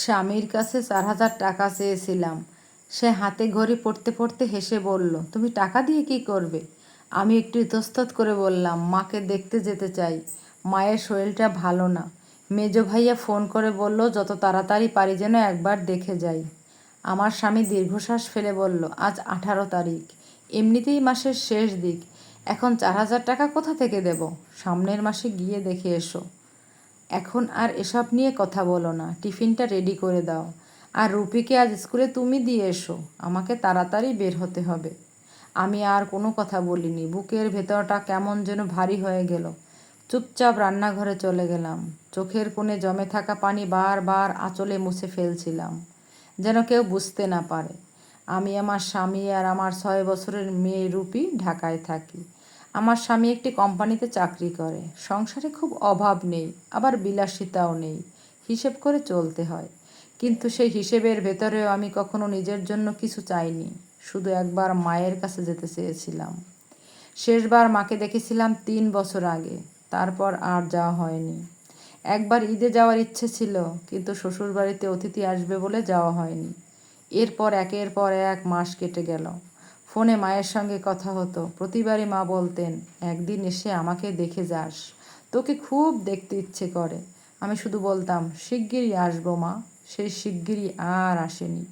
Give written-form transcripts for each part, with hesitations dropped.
স্বামীর কাছে 4,000 টাকা চেয়েছিলাম। সে হাতে ঘড়ি পড়তে পড়তে হেসে বলল, তুমি টাকা দিয়ে কি করবে? আমি একটু ইতস্তত করে বললাম, মাকে দেখতে যেতে চাই। মায়ের শরীরটা ভালো না। মেজ ভাইয়া ফোন করে বলল, যত তাড়াতাড়ি পারি যেন একবার দেখে যাই। আমার স্বামী দীর্ঘশ্বাস ফেলে বলল, আজ 18 তারিখ, এমনিতেই মাসের শেষ দিক। এখন 4,000 টাকা কোথা থেকে দেব? সামনের মাসে গিয়ে দেখে এসো। এখন আর এসব নিয়ে কথা বলো না, টিফিনটা রেডি করে দাও। আর রুপিকে আজ স্কুলে তুমি দিয়ে এসো, আমাকে তাড়াতাড়ি বের হতে হবে। আমি আর কোনো কথা বলিনি। বুকের ভেতরটা কেমন যেন ভারী হয়ে গেল। চুপচাপ রান্নাঘরে চলে গেলাম। চোখের কোণে জমে থাকা পানি বারবার আঁচলে মুছে ফেলছিলাম, যেন কেউ বুঝতে না পারে। আমি, আমার স্বামী আর আমার 6 বছরের মেয়ে রুপি ঢাকায় থাকি। আমার স্বামী একটি কোম্পানিতে চাকরি করে। সংসারে খুব অভাব নেই, আবার বিলাসিতাও নেই। হিসেব করে চলতে হয়। কিন্তু সেই হিসেবের ভেতরেও আমি কখনো নিজের জন্য কিছু চাইনি। শুধু একবার মায়ের কাছে যেতে চেয়েছিলাম। শেষবার মাকে দেখেছিলাম 3 বছর আগে। তারপর আর যাওয়া হয়নি। একবার ঈদে যাওয়ার ইচ্ছে ছিল, কিন্তু শ্বশুরবাড়িতে অতিথি আসবে বলে যাওয়া হয়নি। এরপর একের পর এক মাস কেটে গেল। ফোনে মায়ের সঙ্গে কথা হতো। প্রতিবারই মা বলতেন, একদিন এসে আমাকে দেখে যাস, তোকে খুব দেখতে ইচ্ছে করে। আমি শুধু বলতাম, শিগগিরই আসবো মা। সেই শিগগিরই আর আসেনি।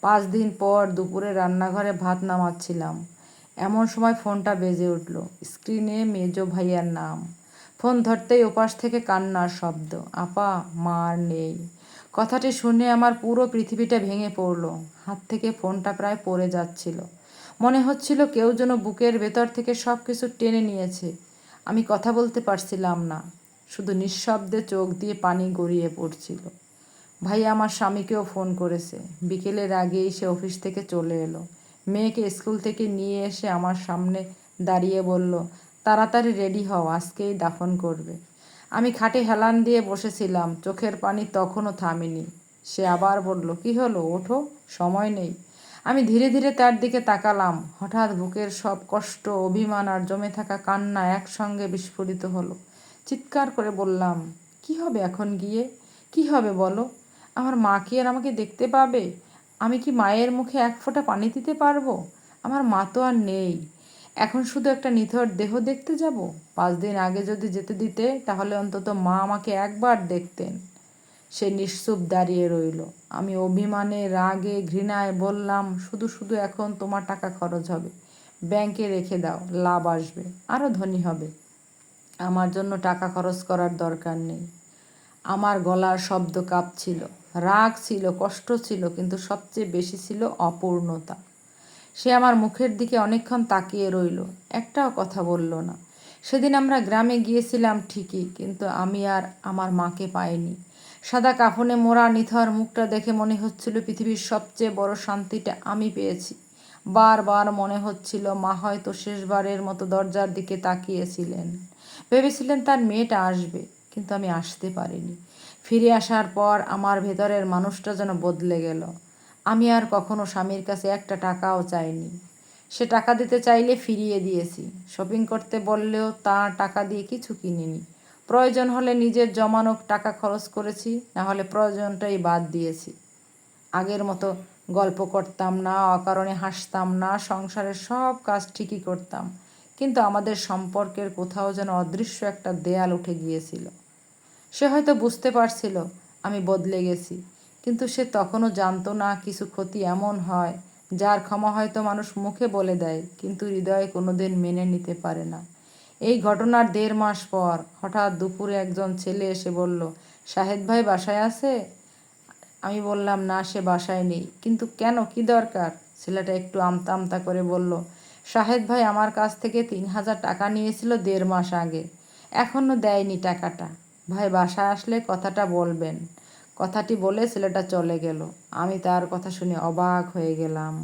5 দিন পর দুপুরে রান্নাঘরে ভাত নামাচ্ছিলাম, এমন সময় ফোনটা বেজে উঠল। স্ক্রিনে মেজ ভাইয়ার নাম। ফোন ধরতেই ওপাশ থেকে কান্নার শব্দ। আপা, মা আর নেই। কথাটি শুনে আমার পুরো পৃথিবীটা ভেঙে পড়ল। হাত থেকে ফোনটা প্রায় পড়ে যাচ্ছিল। মনে হচ্ছিল কেউ যেন বুকের ভেতর থেকে সব কিছু টেনে নিয়েছে। আমি কথা বলতে পারছিলাম না, শুধু নিঃশব্দে চোখ দিয়ে পানি গড়িয়ে পড়ছিল। ভাইয়া আমার স্বামীকেও ফোন করেছে। বিকেলের আগেই সে অফিস থেকে চলে এলো। মেয়েকে স্কুল থেকে নিয়ে এসে আমার সামনে দাঁড়িয়ে বলল, তাড়াতাড়ি রেডি হও, আজকেই দাফন করবে। আমি খাটে হেলান দিয়ে বসেছিলাম, চোখের পানি তখনও থামেনি। সে আবার বলল, কি হলো, ওঠো, সময় নেই। আমি ধীরে ধীরে তার দিকে তাকালাম। হঠাৎ বুকের সব কষ্ট, অভিমান আর জমে থাকা কান্না একসঙ্গে বিস্ফোরিত হলো। চিৎকার করে বললাম, কি হবে এখন গিয়ে? কি হবে বলো? আমার মা কি আর আমাকে দেখতে পাবে? আমি কি মায়ের মুখে এক ফোঁটা পানি দিতে পারবো? আমার মা তো আর নেই। এখন শুধু একটা নিথর দেহ দেখতে যাব? 5 দিন আগে যদি যেতে দিতে, তাহলে অন্তত মা আমাকে একবার দেখতেন। সে নিশ্চুপ দাঁড়িয়ে রইল। আমি অভিমানে, রাগে, ঘৃণায় বললাম, শুধু শুধু এখন তোমার টাকা খরচ হবে। ব্যাংকে রেখে দাও, লাভ আসবে, আরও ধনী হবে। আমার জন্য টাকা খরচ করার দরকার নেই। আমার গলার শব্দ কাঁপছিল। রাগ ছিল, কষ্ট ছিল, কিন্তু সবচেয়ে বেশি ছিল অপূর্ণতা। সে আমার মুখের দিকে অনেকক্ষণ তাকিয়ে রইল, একটাও কথা বলল না। সেদিন আমরা গ্রামে গিয়েছিলাম ঠিকই, কিন্তু আমি আর আমার মাকে পাইনি। সাদা কাফনে মোড়া নিথর মুখটা দেখে মনে হচ্ছিল পৃথিবীর সবচেয়ে বড় শান্তিটা আমি পেয়েছি। বারবার মনে হচ্ছিল মা হয়তো শেষবারের মতো দরজার দিকে তাকিয়েছিলেন। ভেবেছিলেন তার মেয়েটা আসবে, কিন্তু আমি আসতে পারিনি। ফিরে আসার পর আমার ভেতরের মানুষটা যেন বদলে গেল। আমি আর কখনো স্বামীর কাছে একটা টাকাও চাইনি। সে টাকা দিতে চাইলে ফিরিয়ে দিয়েছি। শপিং করতে বললেও তার টাকা দিয়ে কিছু কিনিনি। প্রয়োজন হলে নিজের জমানো টাকা খরচ করেছি, না হলে প্রয়োজনটাই বাদ দিয়েছি। আগের মতো গল্প করতাম না, অকারণে হাসতাম না, সংসারের সব কাজ ঠিকই করতাম। কিন্তু আমাদের সম্পর্কের কোথাও যেন অদৃশ্য একটা দেয়াল উঠে গিয়েছিল। সে হয়তো বুঝতে পারছিল আমি বদলে গেছি, কিন্তু সে তখনও জানতো না কিছু ক্ষতি এমন হয় যার ক্ষমা হয়তো মানুষ মুখে বলে দেয়, কিন্তু হৃদয়ে কোনোদিন মেনে নিতে পারে না। এই ঘটনার 1.5 মাস পর হঠাৎ দুপুরে একজন ছেলে এসে বলল, শাহেদ ভাই বাসায় আছে? আমি বললাম, না, সে বাসায় নেই। কিন্তু কেন, কি দরকার? ছেলেটা একটু আমতা আমতা করে বলল, শাহেদ ভাই আমার কাছ থেকে 3,000 টাকা নিয়েছিল 1.5 মাস আগে, এখনও দেয়নি টাকাটা। ভাই বাসায় আসলে কথাটা বলবেন। কথাটি বলে ছেলেটা চলে গেল। আমি তার কথা শুনে অবাক হয়ে গেলাম।